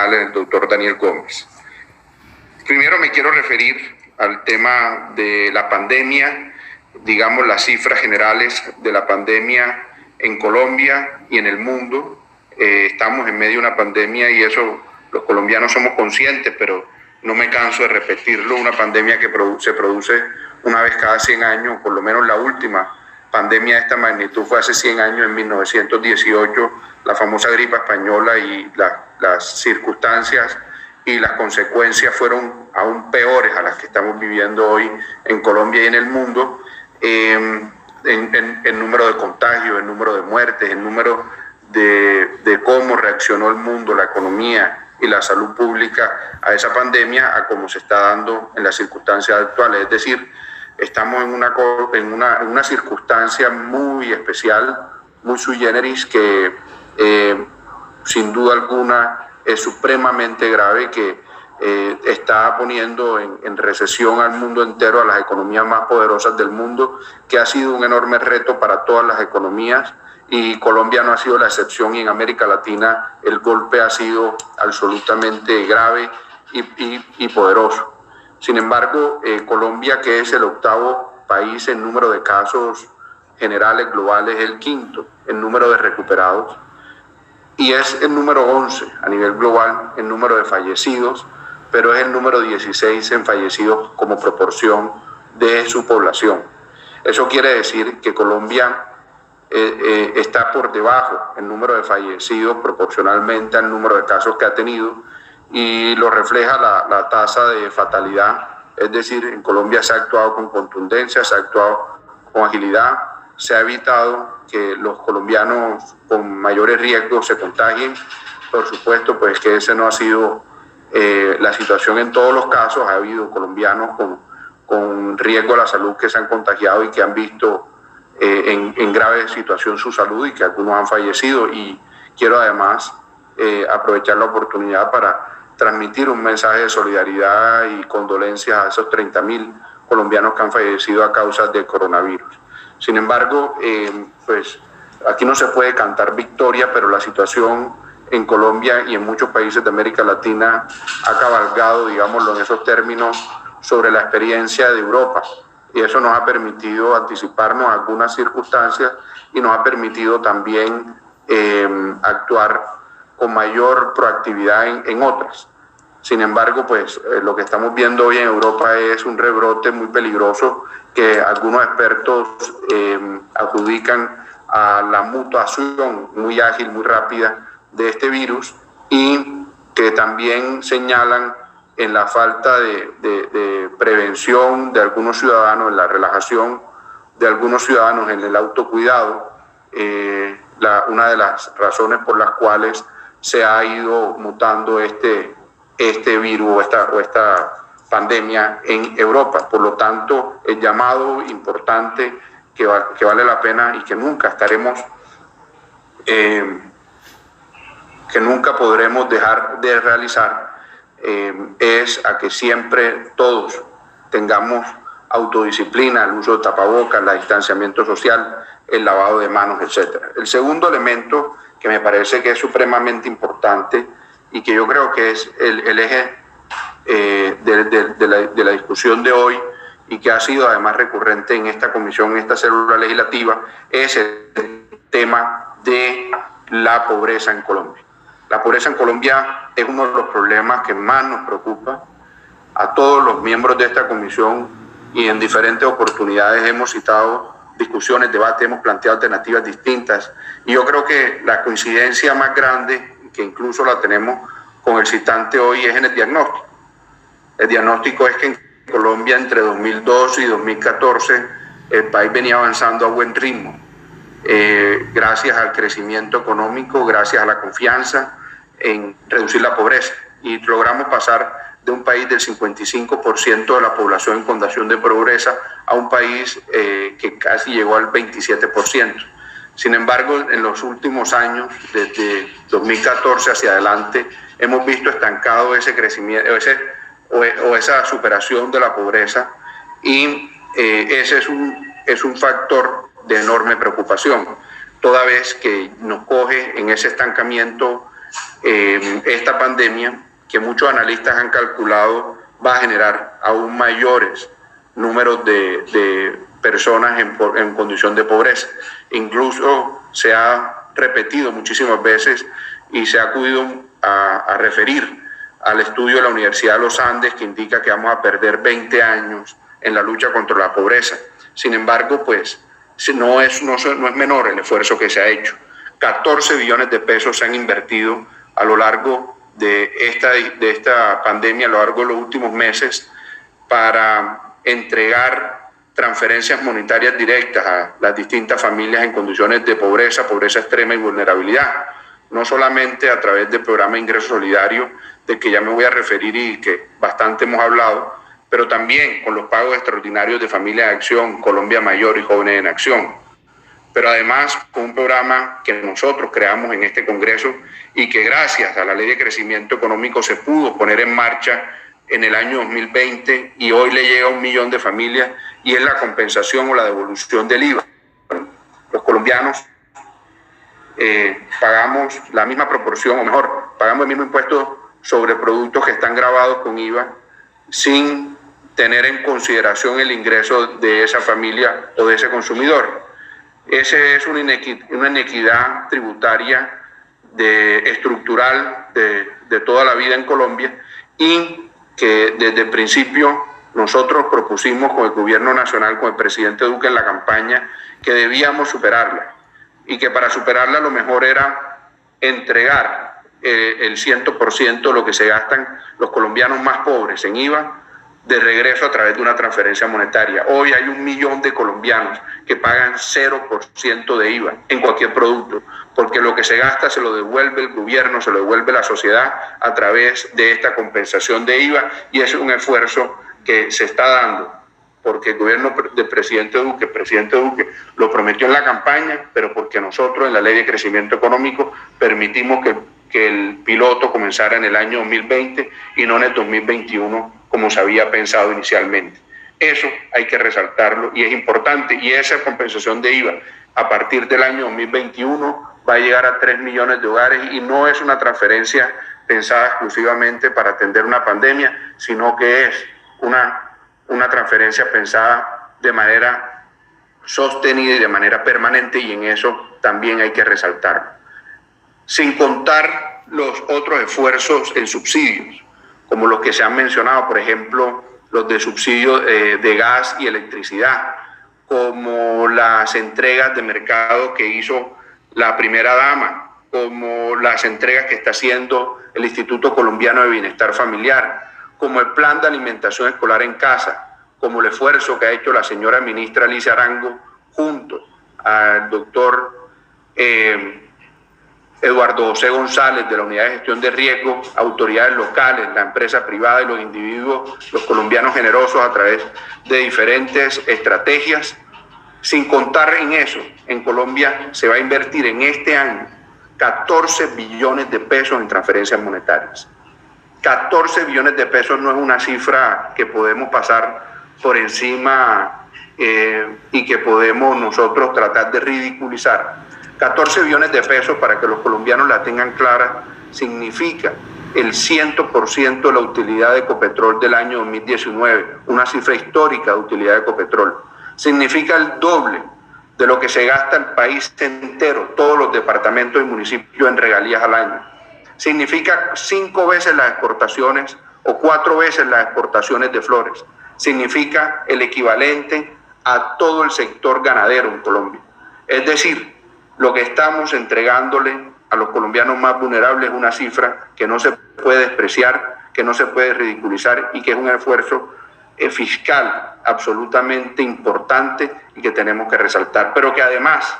Internacionales, el doctor Daniel Gómez. Primero me quiero referir al tema de la pandemia, digamos las cifras generales de la pandemia en Colombia y en el mundo. Estamos en medio de una pandemia y eso los colombianos somos conscientes, pero no me canso de repetirlo, una pandemia que se produce una vez cada 100 años, por lo menos la última pandemia de esta magnitud fue hace 100 años, en 1918, la famosa gripe española, y las circunstancias y las consecuencias fueron aún peores a las que estamos viviendo hoy en Colombia y en el mundo, en número de contagios, en número de muertes, en número de cómo reaccionó el mundo, la economía y la salud pública a esa pandemia, a cómo se está dando en las circunstancias actuales. Es decir, estamos en una circunstancia muy especial, muy sui generis, que sin duda alguna es supremamente grave, que está poniendo en recesión al mundo entero, a las economías más poderosas del mundo, que ha sido un enorme reto para todas las economías, y Colombia no ha sido la excepción, y en América Latina el golpe ha sido absolutamente grave y poderoso. Sin embargo, Colombia, que es el octavo país en número de casos generales globales, es el quinto en número de recuperados, y es el número 11 a nivel global en número de fallecidos, pero es el número 16 en fallecidos como proporción de su población. Eso quiere decir que Colombia está por debajo en número de fallecidos proporcionalmente al número de casos que ha tenido, y lo refleja la tasa de fatalidad. Es decir, en Colombia se ha actuado con contundencia, se ha actuado con agilidad, se ha evitado que los colombianos con mayores riesgos se contagien. Por supuesto, pues que ese no ha sido la situación en todos los casos. Ha habido colombianos con riesgo a la salud que se han contagiado y que han visto en grave situación su salud, y que algunos han fallecido. Y quiero además aprovechar la oportunidad para transmitir un mensaje de solidaridad y condolencias a esos 30.000 colombianos que han fallecido a causa del coronavirus. Sin embargo, pues aquí no se puede cantar victoria, pero la situación en Colombia y en muchos países de América Latina ha cabalgado, digámoslo en esos términos, sobre la experiencia de Europa, y eso nos ha permitido anticiparnos a algunas circunstancias y nos ha permitido también actuar con mayor proactividad en otras. Sin embargo, pues lo que estamos viendo hoy en Europa es un rebrote muy peligroso que algunos expertos adjudican a la mutación muy ágil, muy rápida de este virus, y que también señalan en la falta de prevención de algunos ciudadanos, en la relajación de algunos ciudadanos en el autocuidado, una de las razones por las cuales se ha ido mutando este virus o esta pandemia en Europa. Por lo tanto, el llamado importante que vale la pena y que nunca estaremos, que nunca podremos dejar de realizar, es a que siempre todos tengamos autodisciplina, el uso de tapabocas, el distanciamiento social, el lavado de manos, etc. El segundo elemento que me parece que es supremamente importante y que yo creo que es el eje de la discusión de hoy, y que ha sido además recurrente en esta comisión, en esta célula legislativa, es el tema de la pobreza en Colombia. La pobreza en Colombia es uno de los problemas que más nos preocupa a todos los miembros de esta comisión, y en diferentes oportunidades hemos citado discusiones, debates, hemos planteado alternativas distintas, y yo creo que la coincidencia más grande, que incluso la tenemos con el citante hoy, es en el diagnóstico. El diagnóstico es que en Colombia entre 2002 y 2014 el país venía avanzando a buen ritmo, gracias al crecimiento económico, gracias a la confianza en reducir la pobreza, y logramos pasar de un país del 55% de la población en condición de pobreza a un país que casi llegó al 27%. Sin embargo, en los últimos años, desde 2014 hacia adelante, hemos visto estancado ese crecimiento o esa superación de la pobreza, y ese es un factor de enorme preocupación, toda vez que nos coge en ese estancamiento esta pandemia, que muchos analistas han calculado va a generar aún mayores números de personas en condición de pobreza. Incluso se ha repetido muchísimas veces y se ha acudido a referir al estudio de la Universidad de los Andes, que indica que vamos a perder 20 años en la lucha contra la pobreza. Sin embargo, pues no es menor el esfuerzo que se ha hecho. 14 billones de pesos se han invertido a lo largo de esta pandemia, a lo largo de los últimos meses, para entregar transferencias monetarias directas a las distintas familias en condiciones de pobreza, pobreza extrema y vulnerabilidad. No solamente a través del programa de ingreso solidario, del que ya me voy a referir y que bastante hemos hablado, pero también con los pagos extraordinarios de Familias en Acción, Colombia Mayor y Jóvenes en Acción. Pero además con un programa que nosotros creamos en este Congreso y que gracias a la Ley de Crecimiento Económico se pudo poner en marcha en el año 2020 y hoy le llega a 1 millón de familias, y es la compensación o la devolución del IVA. Los colombianos pagamos la misma proporción, o mejor, pagamos el mismo impuesto sobre productos que están gravados con IVA sin tener en consideración el ingreso de esa familia o de ese consumidor. Esa es una inequidad tributaria estructural de toda la vida en Colombia, y que desde el principio nosotros propusimos con el gobierno nacional, con el presidente Duque en la campaña, que debíamos superarla, y que para superarla lo mejor era entregar el 100% de lo que se gastan los colombianos más pobres en IVA de regreso a través de una transferencia monetaria. Hoy hay 1 millón de colombianos que pagan 0% de IVA en cualquier producto, porque lo que se gasta se lo devuelve el gobierno, se lo devuelve la sociedad a través de esta compensación de IVA, y es un esfuerzo que se está dando porque el gobierno del presidente Duque lo prometió en la campaña, pero porque nosotros en la Ley de Crecimiento Económico permitimos que el piloto comenzara en el año 2020 y no en el 2021 como se había pensado inicialmente. Eso hay que resaltarlo y es importante, y esa compensación de IVA a partir del año 2021 va a llegar a 3 millones de hogares, y no es una transferencia pensada exclusivamente para atender una pandemia, sino que es una transferencia pensada de manera sostenida y de manera permanente, y en eso también hay que resaltarlo. Sin contar los otros esfuerzos en subsidios, como los que se han mencionado, por ejemplo, los de subsidio de gas y electricidad, como las entregas de mercado que hizo la primera dama, como las entregas que está haciendo el Instituto Colombiano de Bienestar Familiar, como el plan de alimentación escolar en casa, como el esfuerzo que ha hecho la señora ministra Alicia Arango junto al doctor Eduardo José González de la Unidad de Gestión de Riesgo, autoridades locales, la empresa privada y los individuos, los colombianos generosos, a través de diferentes estrategias. Sin contar en eso, en Colombia se va a invertir en este año 14 billones de pesos en transferencias monetarias. 14 billones de pesos no es una cifra que podemos pasar por encima y que podemos nosotros tratar de ridiculizar. 14 billones de pesos, para que los colombianos la tengan clara, significa el 100% de la utilidad de Ecopetrol del año 2019, una cifra histórica de utilidad de Ecopetrol. Significa el doble de lo que se gasta el país entero, todos los departamentos y municipios en regalías al año. Significa 5 veces las exportaciones o 4 veces las exportaciones de flores. Significa el equivalente a todo el sector ganadero en Colombia. Es decir, lo que estamos entregándole a los colombianos más vulnerables es una cifra que no se puede despreciar, que no se puede ridiculizar, y que es un esfuerzo fiscal absolutamente importante y que tenemos que resaltar, pero que además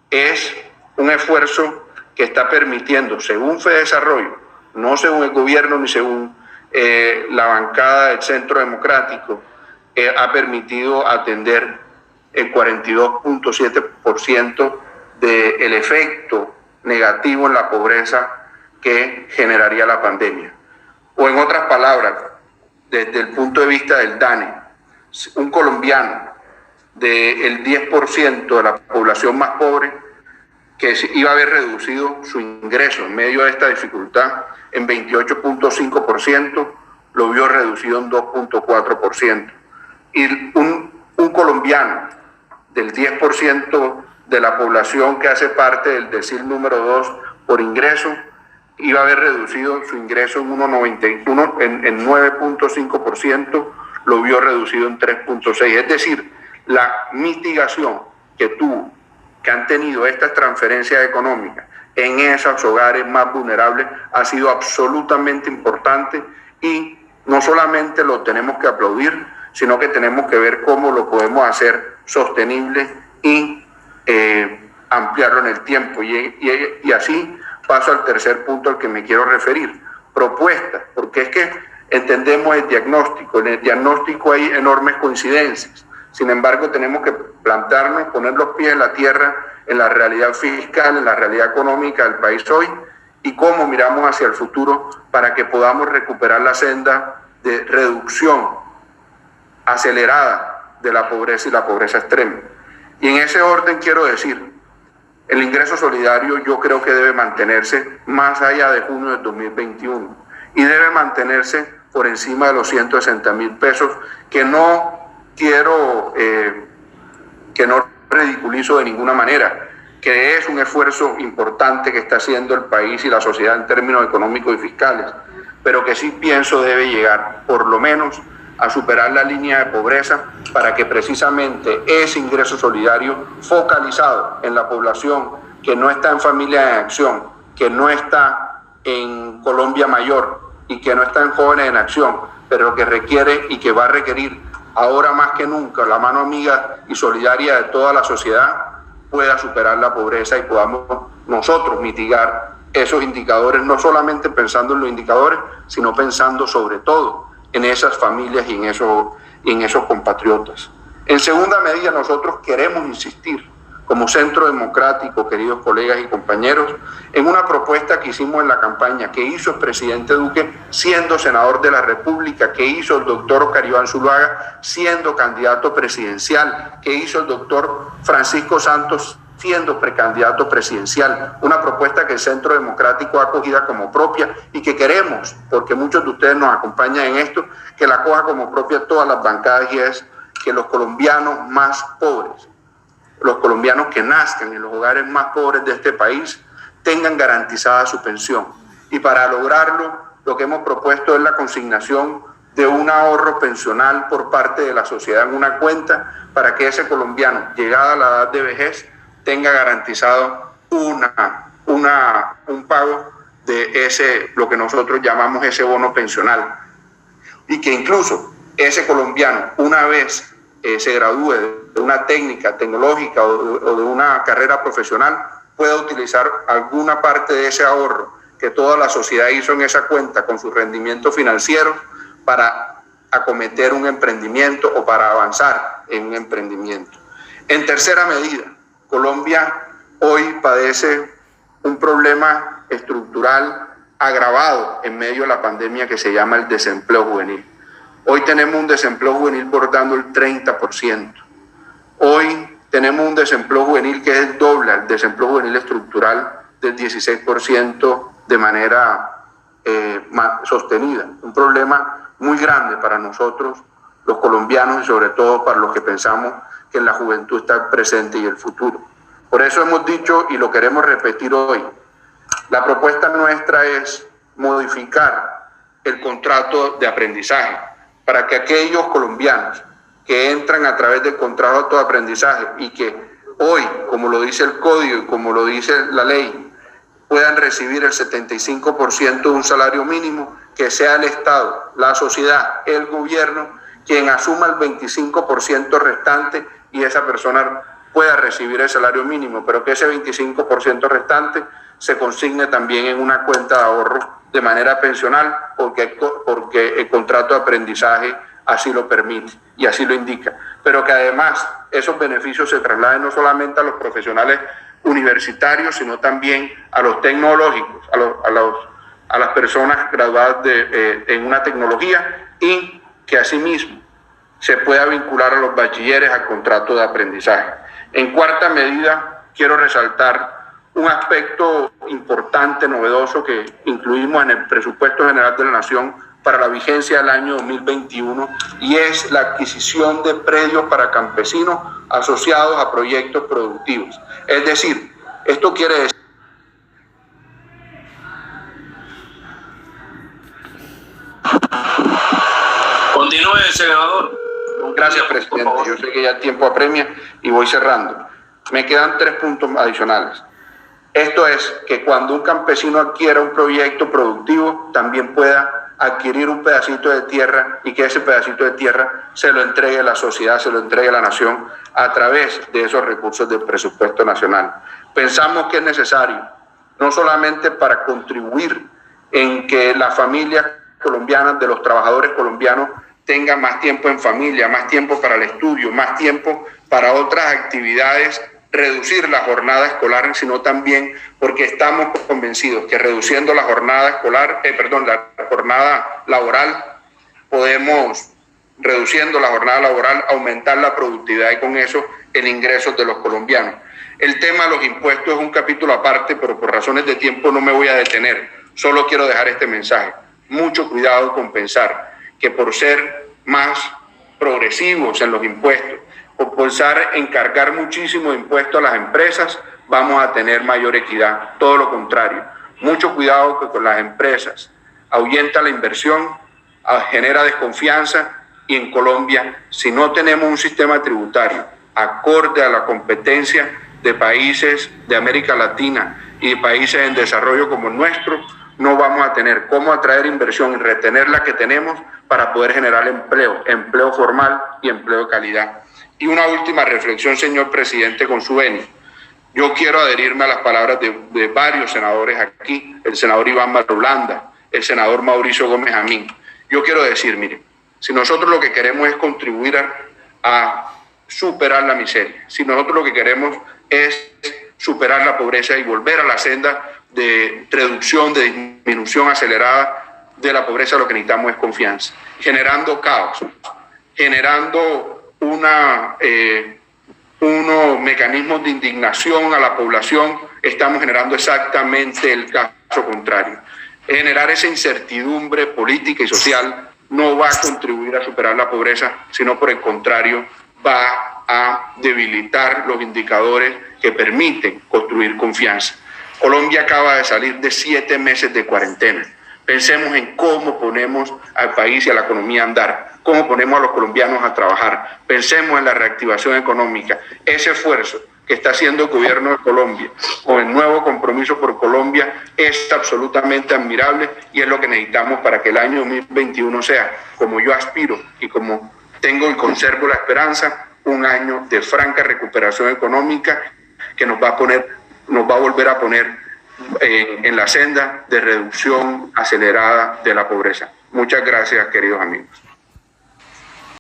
es un esfuerzo que está permitiendo, según FEDesarrollo, no según el gobierno ni según la bancada del Centro Democrático, ha permitido atender el 42.7% del efecto negativo en la pobreza que generaría la pandemia. O en otras palabras, desde el punto de vista del DANE, un colombiano del 10% de la población más pobre que iba a haber reducido su ingreso en medio de esta dificultad en 28.5%, lo vio reducido en 2.4%. Y un colombiano del 10% de la población que hace parte del decil número 2 por ingreso, iba a haber reducido su ingreso en 9.5%, lo vio reducido en 3.6%. Es decir, la mitigación que han tenido estas transferencias económicas en esos hogares más vulnerables ha sido absolutamente importante, y no solamente lo tenemos que aplaudir, sino que tenemos que ver cómo lo podemos hacer sostenible y ampliarlo en el tiempo. Y así paso al tercer punto al que me quiero referir: propuestas, porque es que entendemos el diagnóstico. En el diagnóstico hay enormes coincidencias. Sin embargo, tenemos que plantarnos, poner los pies en la tierra en la realidad fiscal, en la realidad económica del país hoy, y cómo miramos hacia el futuro para que podamos recuperar la senda de reducción acelerada de la pobreza y la pobreza extrema. Y en ese orden quiero decir, el ingreso solidario yo creo que debe mantenerse más allá de junio de 2021 y debe mantenerse por encima de los 160.000 pesos, que no quiero, que no ridiculizo de ninguna manera, que es un esfuerzo importante que está haciendo el país y la sociedad en términos económicos y fiscales, pero que sí pienso debe llegar por lo menos a superar la línea de pobreza, para que precisamente ese ingreso solidario focalizado en la población que no está en Familia en Acción, que no está en Colombia Mayor y que no está en Jóvenes en Acción, pero que requiere y que va a requerir ahora más que nunca la mano amiga y solidaria de toda la sociedad, pueda superar la pobreza y podamos nosotros mitigar esos indicadores, no solamente pensando en los indicadores, sino pensando sobre todo en esas familias y en esos compatriotas. En segunda medida, nosotros queremos insistir como Centro Democrático, queridos colegas y compañeros, en una propuesta que hicimos en la campaña, que hizo el presidente Duque siendo senador de la República, que hizo el doctor Oscar Iván Zuluaga siendo candidato presidencial, que hizo el doctor Francisco Santos siendo precandidato presidencial. Una propuesta que el Centro Democrático ha acogido como propia y que queremos, porque muchos de ustedes nos acompañan en esto, que la acoja como propia todas las bancadas, y es que los colombianos más pobres, los colombianos que nazcan en los hogares más pobres de este país, tengan garantizada su pensión. Y para lograrlo, lo que hemos propuesto es la consignación de un ahorro pensional por parte de la sociedad en una cuenta, para que ese colombiano, llegada a la edad de vejez, tenga garantizado un pago de ese, lo que nosotros llamamos ese bono pensional. Y que incluso ese colombiano, una vez se gradúe de una técnica tecnológica o de una carrera profesional, pueda utilizar alguna parte de ese ahorro que toda la sociedad hizo en esa cuenta con sus rendimientos financieros para acometer un emprendimiento o para avanzar en un emprendimiento. En tercera medida, Colombia hoy padece un problema estructural agravado en medio de la pandemia que se llama el desempleo juvenil. Hoy tenemos un desempleo juvenil bordando el 30%. Hoy tenemos un desempleo juvenil que es el doble al desempleo juvenil estructural del 16% de manera sostenida. Un problema muy grande para nosotros, los colombianos, y sobre todo para los que pensamos que en la juventud está el presente y el futuro. Por eso hemos dicho, y lo queremos repetir hoy, la propuesta nuestra es modificar el contrato de aprendizaje para que aquellos colombianos que entran a través del contrato de aprendizaje y que hoy, como lo dice el código y como lo dice la ley, puedan recibir el 75% de un salario mínimo, que sea el Estado, la sociedad, el gobierno, quien asuma el 25% restante y esa persona pueda recibir el salario mínimo, pero que ese 25% restante se consigne también en una cuenta de ahorro de manera pensional, porque el contrato de aprendizaje así lo permite y así lo indica. Pero que además esos beneficios se trasladen no solamente a los profesionales universitarios, sino también a los tecnológicos, a las personas graduadas en una tecnología, y que asimismo se pueda vincular a los bachilleres al contrato de aprendizaje. En cuarta medida, quiero resaltar un aspecto importante, novedoso, que incluimos en el presupuesto general de la Nación para la vigencia del año 2021, y es la adquisición de predios para campesinos asociados a proyectos productivos. Es decir, esto quiere decir... Continúe, senador. Gracias, presidente. Yo sé que ya el tiempo apremia y voy cerrando. Me quedan 3 puntos adicionales. Esto es que cuando un campesino adquiera un proyecto productivo, también pueda adquirir un pedacito de tierra y que ese pedacito de tierra se lo entregue a la sociedad, se lo entregue a la nación a través de esos recursos del presupuesto nacional. Pensamos que es necesario, no solamente para contribuir en que las familias colombianas, de los trabajadores colombianos, tengan más tiempo en familia, más tiempo para el estudio, más tiempo para otras actividades, reducir la jornada escolar, sino también porque estamos convencidos que reduciendo la jornada escolar, la jornada laboral, podemos, reduciendo la jornada laboral, aumentar la productividad y con eso el ingreso de los colombianos. El tema de los impuestos es un capítulo aparte, pero por razones de tiempo no me voy a detener. Solo quiero dejar este mensaje. Mucho cuidado con pensar que por ser más progresivos en los impuestos, o pensar en cargar muchísimo impuesto a las empresas, vamos a tener mayor equidad. Todo lo contrario. Mucho cuidado que con las empresas ahuyenta la inversión, genera desconfianza, y en Colombia, si no tenemos un sistema tributario acorde a la competencia de países de América Latina y de países en desarrollo como el nuestro, no vamos a tener cómo atraer inversión y retener la que tenemos para poder generar empleo formal y empleo de calidad. Y una última reflexión, señor presidente, con su venia. Yo quiero adherirme a las palabras de varios senadores aquí, el senador Iván Marulanda, el senador Mauricio Gómez Amín. Yo quiero decir, mire, si nosotros lo que queremos es contribuir a superar la miseria, si nosotros lo que queremos es superar la pobreza y volver a la senda de reducción, de disminución acelerada de la pobreza, lo que necesitamos es confianza, generando caos, generando unos mecanismos de indignación a la población. Estamos generando exactamente el caso contrario. Generar esa incertidumbre política y social no va a contribuir a superar la pobreza, sino por el contrario, va a debilitar los indicadores que permiten construir confianza. Colombia acaba de salir de 7 meses de cuarentena. Pensemos en cómo ponemos al país y a la economía a andar, cómo ponemos a los colombianos a trabajar. Pensemos en la reactivación económica. Ese esfuerzo que está haciendo el gobierno de Colombia con el nuevo compromiso por Colombia es absolutamente admirable y es lo que necesitamos para que el año 2021 sea, como yo aspiro y como tengo y conservo la esperanza, un año de franca recuperación económica que nos va a volver a poner en la senda de reducción acelerada de la pobreza. Muchas gracias, queridos amigos.